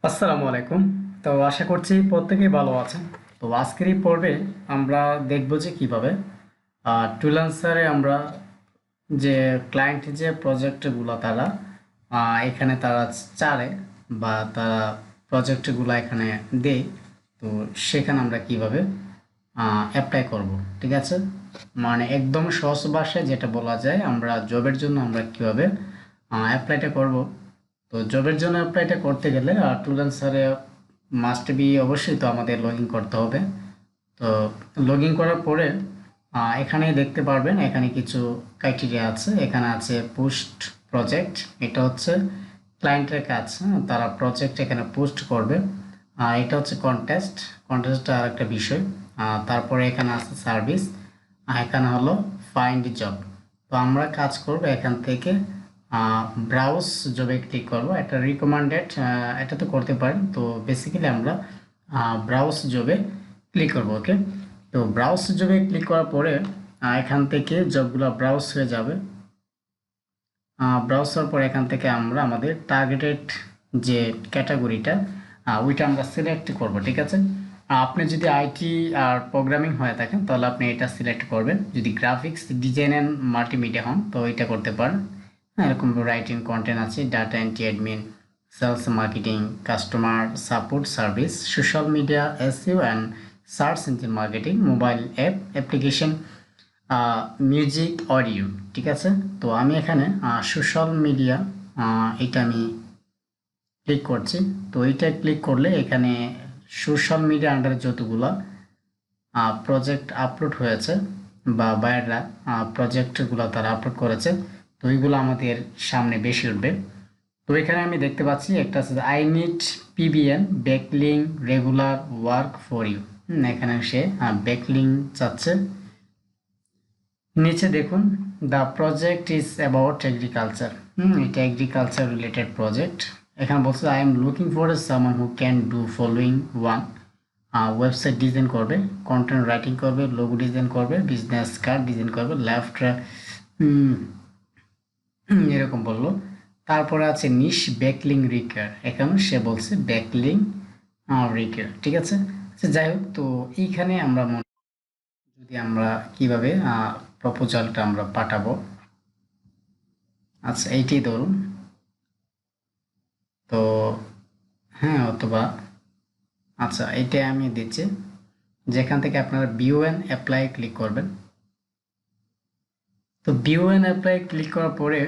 আসসালামু আলাইকুম। তো আশা করছি প্রত্যেকেই ভালো আছেন। তো আজকের এই পর্বে আমরা দেখব যে কিভাবে টুলান্সারে আমরা যে ক্লায়েন্ট যে প্রজেক্টগুলো তারা এখানে তারা চারে বা তারা প্রজেক্টগুলো এখানে দেয়, তো সেখানে আমরা কিভাবে অ্যাপ্লাই করব, ঠিক আছে? মানে একদম সহজ ভাষায় যেটা বলা যায়, আমরা জবের জন্য আমরা কিভাবে অ্যাপ্লাইটা করব। তো জবের জন্য অ্যাপ্লাইটা করতে গেলে টুলেন্সারে মাস্ট বি অবশ্যই তো আমাদের লগ ইন করতে হবে। তো লগ ইন করার পরে এখানে দেখতে পারবেন, এখানে কিছু ক্রাইটেরিয়া আছে। এখানে আছে পোস্ট প্রজেক্ট, এটা হচ্ছে ক্লায়েন্টের কাজ, তারা প্রজেক্ট এখানে পোস্ট করবে। এটা হচ্ছে কন্টেস্ট, কন্টেস্টটা আর একটা বিষয়। তারপরে এখানে আছে সার্ভিস, এখানে হলো ফাইন্ড জব। তো আমরা কাজ করব এখান থেকে ব্রাউজ জবে ক্লিক করব। এটা রিকমেন্ডেড, এটা তো করতে পারি। তো বেসিক্যালি আমরা ব্রাউজ জবে ক্লিক করব। ওকে, তো ব্রাউজ জবে ক্লিক করার পরে এখান থেকে জবগুলো ব্রাউজ হয়ে যাবে। ব্রাউজ হওয়ার পর এখান থেকে আমরা আমাদের টার্গেটেড যে ক্যাটাগরিটা ওইটা আমরা সিলেক্ট করব, ঠিক আছে? আপনি যদি আইটি আর প্রোগ্রামিং হয়ে থাকেন তাহলে আপনি এটা সিলেক্ট করবেন। যদি গ্রাফিক্স ডিজাইন অ্যান্ড মাল্টিমিডিয়া হন তো এটা করতে পারেন। এরকম রাইটিং কন্টেন্ট আছে, data entry, admin, sales, marketing, customer support service, social media, SEO and search engine marketing, mobile app application, music, audio, ঠিক আছে? তো আমি এখানে সোশ্যাল মিডিয়া এটা আমি ক্লিক করছি। তো এইটা ক্লিক করলে এখানে সোশ্যাল মিডিয়া আন্ডারে যতগুলো প্রজেক্ট আপলোড হয়েছে বা বায়াররা প্রজেক্টগুলো তারা আপলোড করেছে, তো এইগুলো আমাদের সামনে বেশি উঠবে। তো এখানে আমি দেখতে পাচ্ছি একটা আছে I need PBN backlink regular work for you. এখানে সে ব্যাকলিং চাচ্ছে। নিচে দেখুন, the project is about agriculture. এটা এগ্রিকালচার রিলেটেড প্রজেক্ট। এখানে বলছে I am looking for someone who can do following one. Website design করবে, কন্টেন্ট রাইটিং করবে, লোগো ডিজাইন করবে, বিজনেস কার্ড ডিজাইন করবে, লেফট এরকম বললো। তারপরে আছে নিশ ব্যাকলিং রিকার, এখানে সে বলছে ব্যাকলিং রিকার, ঠিক আছে? আচ্ছা, যাই হোক, তো এইখানে আমরা যদি আমরা কিভাবে প্রপোজালটা আমরা পাঠাবো, আচ্ছা এইটাই ধরুন। তো হ্যাঁ, অথবা আচ্ছা এইটাই আমি দিচ্ছি, যেখান থেকে আপনারা ভিউ অ্যান্ড অ্যাপ্লাই ক্লিক করবেন। তো ভিউ অ্যান্ড অ্যাপ্লাই ক্লিক করার পরে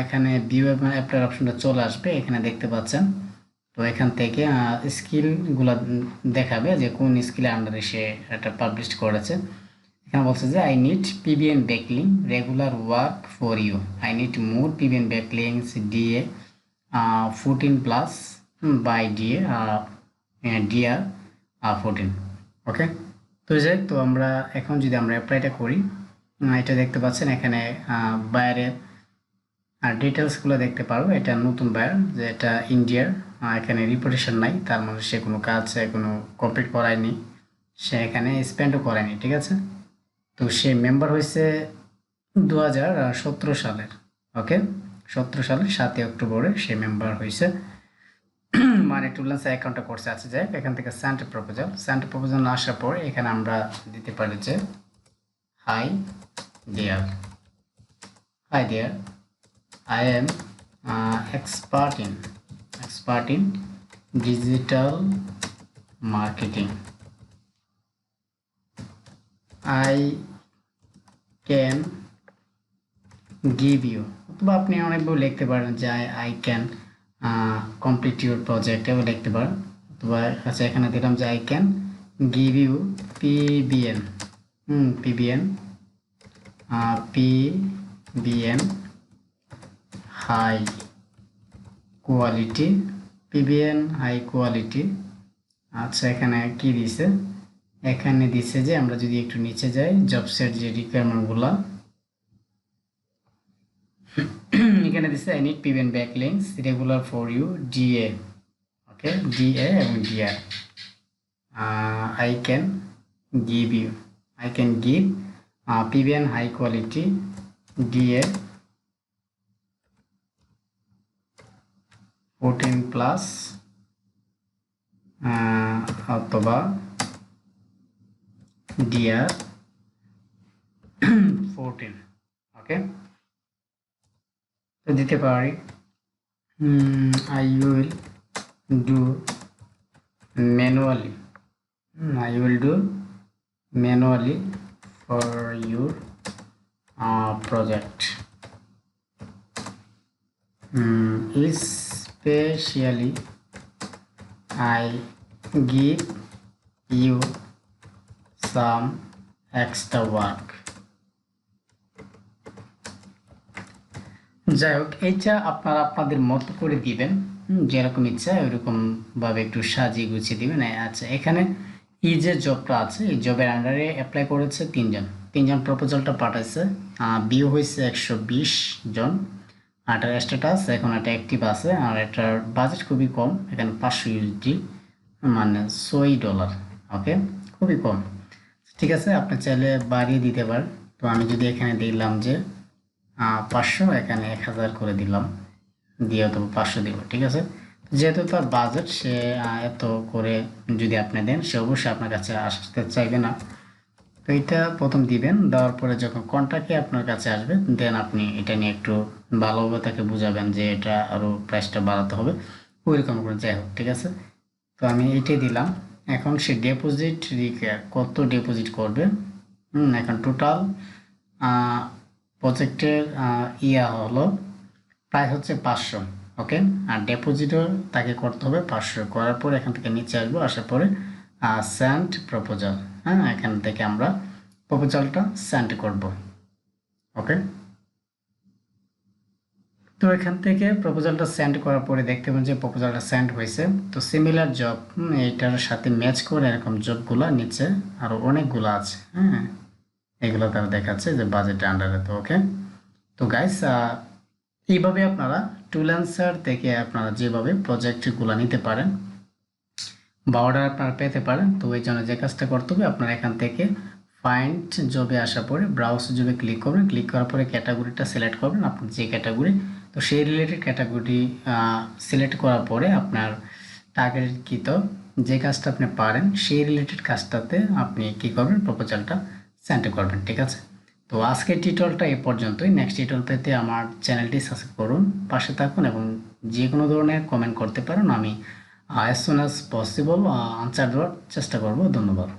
এখানে ভিউ এবং অ্যাপ্লাই অপশনটা চলে আসবে, এখানে দেখতে পাচ্ছেন। তো এখান থেকে স্কিলগুলো দেখাবে যে কোন স্কিলের আন্ডারে সে এটা পাবলিশ করেছে। এখানে বলছে যে I need PBN backlink regular work for you, I need more PBN backlinks DA 14+ by DA DR 14। Okay, তো যাই, তো আমরা এখন যদি আমরা অ্যাপ্লাইটা করি, এটা দেখতে পাচ্ছেন এখানে বায়ারের ডিটেলসগুলো দেখতে পারবো। এটা নতুন বায়ার, যে এটা ইন্ডিয়ার, এখানে রিপোর্টেশন নাই, তার মানে সে কোনো কাজ কোনো কমপ্লিট করায়নি, সে এখানে স্পেন্ডও করায়নি, ঠিক আছে? তো সে মেম্বার হয়েছে 2017 সালের। ওকে, 17 সালের 7 অক্টোবরে সে মেম্বার হয়েছে, মানে টুলেন্সার অ্যাকাউন্টটা করছে। আছে যাই, এখান থেকে সেন্ট প্রপোজাল আসার পর এখানে আমরা দিতে পারি যে high deer, high deer, I am expert in digital marketing. I can give you, অথবা আপনি অনেকভাবে লিখতে পারেন যে I can complete your project এও লিখতে পারেন। অথবা আচ্ছা, এখানে দিলাম যে I can give you PBN, PBN high quality, PBN high quality. আচ্ছা, এখানে কি দিছে? এখানে দিছে যে আমরা যদি একটু নিচে যাই, জবসের যে রিকোয়ারমেন্টগুলো এখানে দিছে I need PBN backlinks regular for you DA. Okay, DA এবং DR. I can give PBN high quality DA 14+, অথবা ডিয়ার 14, ওকে। তো দিতে পারি I will do manually for your project, especially I give you some extra work. যাই হোক, এইটা আপনারা আপনাদের মতো করে দিবেন, যেরকম ইচ্ছা ওইরকম ভাবে একটু সাজিয়ে গুছিয়ে দিবেন। আচ্ছা, এখানে এই যে জবটা আছে, এই জবের আন্ডারে অ্যাপ্লাই করেছে তিনজন প্রপোজালটা পাঠাইছে, বিও হয়েছে 120 জন, আর এটার স্ট্যাটাস এখন এটা অ্যাক্টিভ আছে, আর এটার বাজেট খুবই কম, এখানে 500 USD, মানে $6, ওকে, খুবই কম। ঠিক আছে, আপনি চাইলে বাড়িয়ে দিতে পারেন। তো আমি যদি এখানে দিলাম যে 500, এখানে 1000 করে দিলাম, দিয়ে তো 500 দিব, ঠিক আছে। যেহেতু তার বাজেট, সে এত করে যদি আপনি দেন, সে অবশ্যই আপনার কাছে আসতে চাইবে না। তো এটা প্রথম দিবেন, দেওয়ার পরে যখন কন্ট্রাক্টে আপনার কাছে আসবে, দেন আপনি এটা নিয়ে একটু ভালোভাবে তাকে বুঝাবেন যে এটা আরও প্রাইসটা বাড়াতে হবে, ওইরকম করে। যাই হোক, ঠিক আছে। তো আমি এইটাই দিলাম। এখন সে ডিপোজিট কত ডিপোজিট করবে, এখন টোটাল প্রজেক্টের হলো প্রাইস হচ্ছে 500, ওকে। আর ডিপোজিটও তাকে করতে হবে 500, করার পর এখান থেকে নিচে আসবো, আসার পরে সেন্ড প্রপোজাল, হ্যাঁ, এখান থেকে আমরা প্রপোজালটা সেন্ড করব, ওকে। তো এখান থেকে প্রপোজালটা সেন্ড করার পরে দেখতে পাবেন যে প্রপোজালটা সেন্ড হয়েছে। তো সিমিলার জব, এইটার সাথে ম্যাচ করে এরকম জবগুলো নিচে আরও অনেকগুলো আছে, হ্যাঁ, এগুলো তারা দেখাচ্ছে যে বাজেট আন্ডারে। তো ওকে, তো গাইস, এইভাবে আপনারা টুলেন্সার থেকে আপনারা যেভাবে প্রজেক্টগুলো নিতে পারেন বা অর্ডার আপনারা পেতে পারেন। তো এই জন্য যে কাজটা করতে হবে, আপনারা এখান থেকে ফাইন্ড জবে আসার পরে ব্রাউজ জবে ক্লিক করবেন, ক্লিক করার পরে ক্যাটাগরিটা সিলেক্ট করবেন, আপনার যে ক্যাটাগরি, তো সেই রিলেটেড ক্যাটাগরি সিলেক্ট করার পরে আপনার টার্গেটকৃত যে কাজটা আপনি পারেন সেই রিলেটেড কাজটাতে আপনি কি করবেন, প্রপোজালটা সেন্ড করবেন, ঠিক আছে। তো আজকের টিউটোরিয়ালটা এই পর্যন্তই। নেক্সট টিউটোরিয়াল পেতে আমার চ্যানেলটি সাবস্ক্রাইব করুন, পাশে থাকুন, এবং যে কোনো ধরনের কমেন্ট করতে পারেন, আমি as soon as possible answer দেওয়ার চেষ্টা করব। ধন্যবাদ।